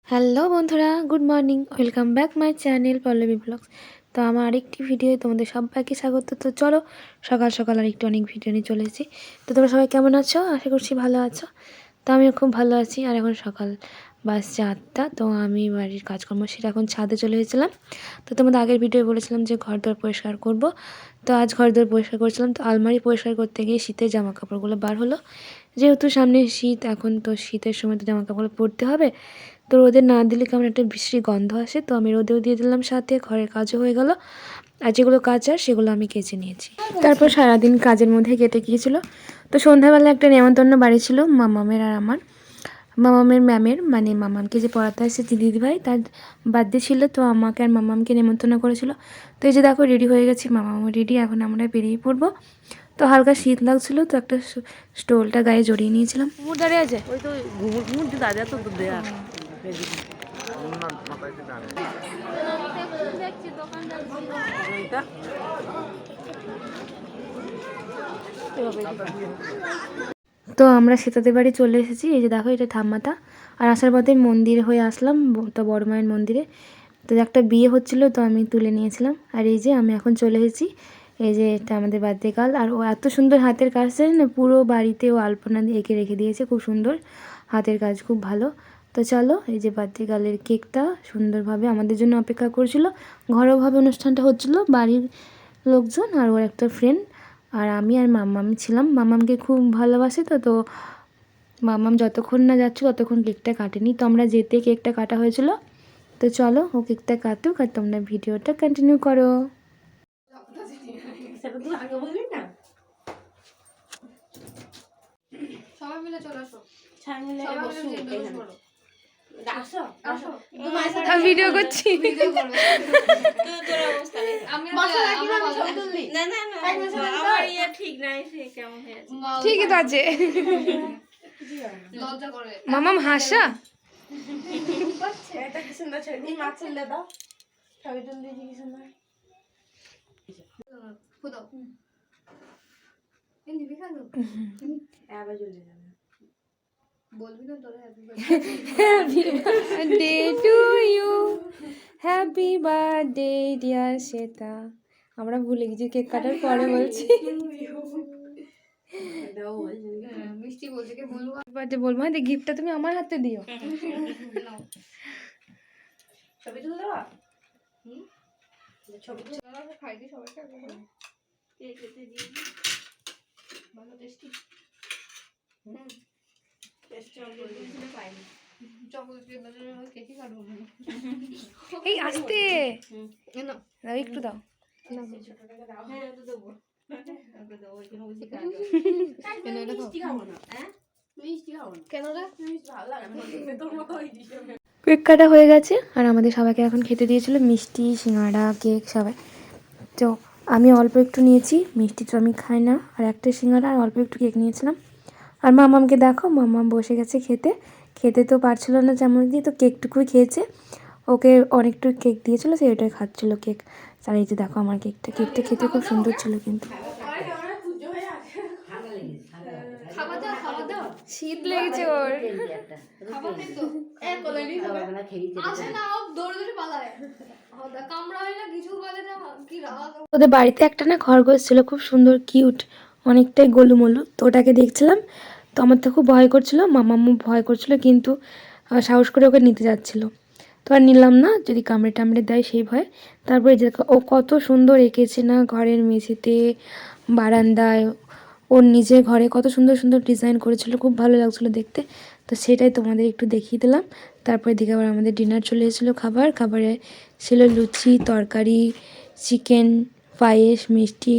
Hello বন্ধুরা, good morning. Welcome back my channel Pallavi blogs. তো আমার আরেকটি ভিডিও তোমাদের সবাইকে স্বাগত। তো চলো সকাল সকাল আরেকটি অনেক ভিডিও নিয়ে চলে এসেছি। তো তোমরা সবাই কেমন আছো? আশা করছি ভালো আছো। তো আমিও খুব ভালো আছি। আর এখন সকাল বাজছে 8টা। তো আমি বাড়ির কাজকর্ম সেটা এখন ছাদে চলে এসেছিলাম। তো তোমাদের আগের ভিডিও বলেছিলাম যে ঘর দর পরিষ্কার করব। তো আজ ঘর দর পরিষ্কার করছিলাম। তো আলমারি পরিষ্কার করতে গিয়ে শীতের জামা কাপড়গুলো বার হলো। যেহেতু সামনে শীত, এখন তো শীতের সময় তো জামা কাপড় পরতে হবে। তো রোদে না দিলে কেমন একটা বিশ্রী গন্ধ আসে। তো আমি রোদেও দিয়ে দিলাম, সাথে ঘরের কাজও হয়ে গেল। আর যেগুলো কাচার সেগুলো আমি কেচে নিয়েছি। তারপর সারাদিন কাজের মধ্যে কেটে গিয়েছিল। তো সন্ধ্যাবেলা একটা নেমন্তন্ন বাড়ি ছিল মামামের আর আমার। মামামের ম্যামের, মানে মামামকে যে পড়াতে আসছে দিদিভাই, তার বার্থডে ছিল। তো আমাকে আর মামামকে নেমন্তন্ন করেছিল। তো এই যে দেখো রেডি হয়ে গেছি, মামামও রেডি। এখন আমরা বেরিয়ে পড়বো। তো হালকা শীত লাগছিল, তো একটা স্টোলটা গায়ে জড়িয়ে নিয়েছিলাম। ঘুমুর দাঁড়িয়ে আছে, ওই তো ঘুমুর ঘুমুর দাঁড়িয়ে তো দেয়া। তো আমরা সীতাদের বাড়ি চলে এসেছি। এই যে দেখো, এটা ঠাম্মাটা। আর আসার পথে মন্দির হয়ে আসলাম, তো বড় মায়ের মন্দিরে। তো একটা বিয়ে হচ্ছিল, তো আমি তুলে নিয়েছিলাম। আর এই যে আমি এখন চলে এসেছি। এই যে এটা আমাদের বার্থডে গার্ল। আর ও এত সুন্দর হাতের কাজ জানে না, পুরো বাড়িতে ও আলপনা দিয়ে এঁকে রেখে দিয়েছে। খুব সুন্দর হাতের কাজ, খুব ভালো। তো চলো, এই যে বার্থডে গার্লের কেকটা সুন্দরভাবে আমাদের জন্য অপেক্ষা করছিল। ঘরোয়াভাবে অনুষ্ঠানটা হচ্ছিল, বাড়ির লোকজন আর ওর একটা ফ্রেন্ড আর আমি আর মাম্মাম ছিলাম। মাম্মামকে খুব ভালোবাসে। তো মাম্মাম যতক্ষণ না যাচ্ছিল ততক্ষণ কেকটা কাটেনি। তো আমরা যেতে কেকটা কাটা হয়েছিল। তো চলো ও কেকটা কাটুক আর তোমরা ভিডিওটা কন্টিনিউ করো। সবাই মিলে চলে আসো। ভিডিও করছি। ঠিকই তো আছে। মামাম হাসা বলবি না তোরা happy birthday to you, happy birthday dear Shweta. আমরা ভুলে গেছি, কেক কাটার পরে বলছি। মিষ্টি বলছে কে বলবো বার্থডে বলবো। হ্যাঁ, গিফটটা তুমি আমার হাতে দিও। ছবি তুলে দেওয়া ছবি খাই দিই সবাইকে ভালো টেস্টি। এই আসতে একটু দাও। কেক কাটা হয়ে গেছে আর আমাদের সবাইকে এখন খেতে দিয়েছিল মিষ্টি, সিঙ্গাড়া, কেক সবাই। তো আমি অল্প একটু নিয়েছি, মিষ্টি তো আমি খাই না। আর একটা সিঙ্গাড়া আর অল্প একটু কেক নিয়েছিলাম। আর মামামকে দেখো, মামাম বসে গেছে খেতে। খেতে তো পারছিল না চামচ দিয়ে, তো কেকটুকুই খেয়েছে। ওকে অনেকটু কেক দিয়েছিল, সে ওটাই খাচ্ছিল কেক। আর এই যে দেখো আমার কেকটা খেতে খুব সুন্দর ছিল কিন্তু। শীত লেগেছে ওর। ওদের বাড়িতে একটা না খরগোশ ছিল, খুব সুন্দর কিউট, অনেকটাই গোলুমলু। তো ওটাকে দেখছিলাম। তো আমার তো খুব ভয় করছিল, মামাম্মু ভয় করছিল, কিন্তু সাহস করে ওকে নিতে যাচ্ছিল। তো আর নিলাম না, যদি কামড়ে টামড়ে দেয় সেই ভয়। তারপরে যে ও কত সুন্দর এঁকেছে না, ঘরের মেঝেতে, বারান্দায়, ওর নিজের ঘরে কত সুন্দর সুন্দর ডিজাইন করেছিল, খুব ভালো লাগছিলো দেখতে। তো সেটাই তোমাদের একটু দেখিয়ে দিলাম। তারপরে দিকে আবার আমাদের ডিনার চলে এসেছিলো। খাবারে ছিল লুচি, তরকারি, চিকেন, পায়েস, মিষ্টি,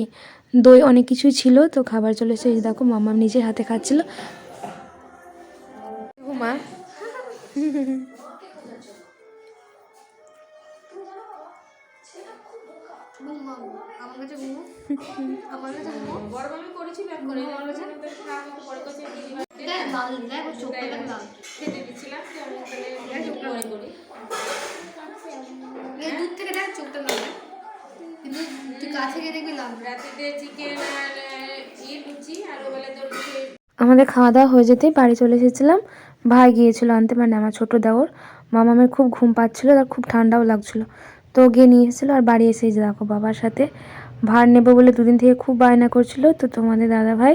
দই, অনেক কিছুই ছিল। তো খাবার চলে এসে দেখো মামাম নিজের হাতে খাচ্ছিল। মা আমার কাছে ঘুমো, আমার কাছে ঘুমো। বড় মামি করেছিল এক করে আমার কাছে পরে কাছে দেখ লাল দেখ চোখটা দেখ লাল খেতে দিছিলাম যে আমি তাহলে চোখটা করে করি এই দুধ থেকে দেখ চোখটা লাল, কিন্তু তুই কাছে গিয়ে দেখবি লাল। রাতে চিকেন আর লুচি আর ওবেলা তোর আমাদের খাওয়া দাওয়া হয়ে যেতেই বাড়ি চলে এসেছিলাম। ভাই গিয়েছিল আনতে, মানে আমার ছোটো দেওর। মামামের খুব ঘুম পাচ্ছিলো, আর খুব ঠান্ডাও লাগছিলো, তো গিয়ে নিয়ে এসেছিলো। আর বাড়ি এসেই যে দেখো বাবার সাথে ভাঁড় নেবো বলে দুদিন থেকে খুব বায়না করছিলো। তো তোমাদের দাদা ভাই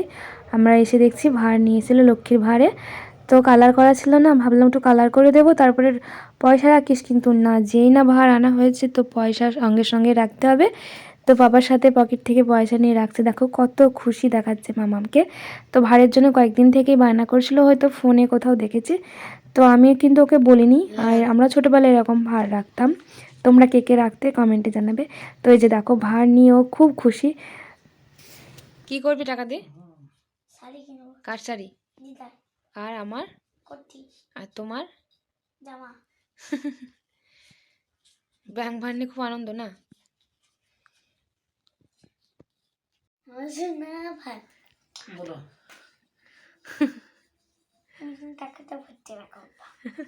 আমরা এসে দেখছি ভাঁড় নিয়ে এসেছিলো লক্ষ্মীর ভাঁড়ে। তো কালার করা ছিল না, ভাবলাম একটু কালার করে দেবো, তারপরে পয়সা রাখিস, কিন্তু না, যেই না ভাঁড় আনা হয়েছে তো পয়সা সঙ্গে সঙ্গে রাখতে হবে। তো বাবার সাথে পকেট থেকে পয়সা নিয়ে রাখছে, দেখো কত খুশি দেখাচ্ছে মামামকে। তো ভাঁড়ের জন্য কয়েকদিন থেকেই বায়না করছিল, হয়তো ফোনে কোথাও দেখেছে। তো আমি কিন্তু ওকে বলিনি। আর আমরা ছোটোবেলায় এরকম ভাঁড় রাখতাম, তোমরা কে কে রাখতে কমেন্টে জানাবে। তো এই যে দেখো ভাঁড় নিয়েও খুব খুশি। কি করবি টাকা দিয়ে? শাড়ি কিনবো। কার শাড়ি? দিদার। আর আমার? কুর্তি। আর তোমার? জামা। ব্যাংক ভাঁড় নিয়ে খুব আনন্দ না? না ভাই বলো। টাকাটা ভর্তি রাখো,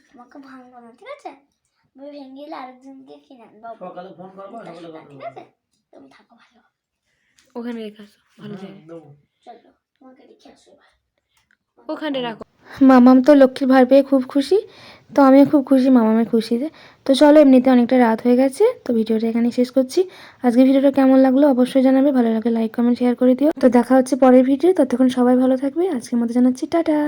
তোমাকে ভাঙবো না, ঠিক আছে? আমি ভেঙে গেলে আরেকজনকে কিনে আনবো। সকালে ফোন করবো, ঠিক আছে? তুমি থাকো ভালো, ওখানে রেখে আসো, ভালো জায়গায়। চলো তোমাকে রেখে আসো এবার। ওখানে রাখো। মামাম তো লক্ষ্মীর ভাঁড় পেয়ে খুব খুশি, তো আমিও খুব খুশি মামামের খুশিতে। তো চলো, এমনিতে অনেকটা রাত হয়ে গেছে, তো ভিডিওটা এখানে শেষ করছি। আজকে ভিডিওটা কেমন লাগলো অবশ্যই জানাবে, ভালো লাগলে লাইক কমেন্ট শেয়ার করে দিও। তো দেখা হচ্ছে পরের ভিডিও, ততক্ষণ সবাই ভালো থাকবে। আজকের মতো জানাচ্ছি টাটা।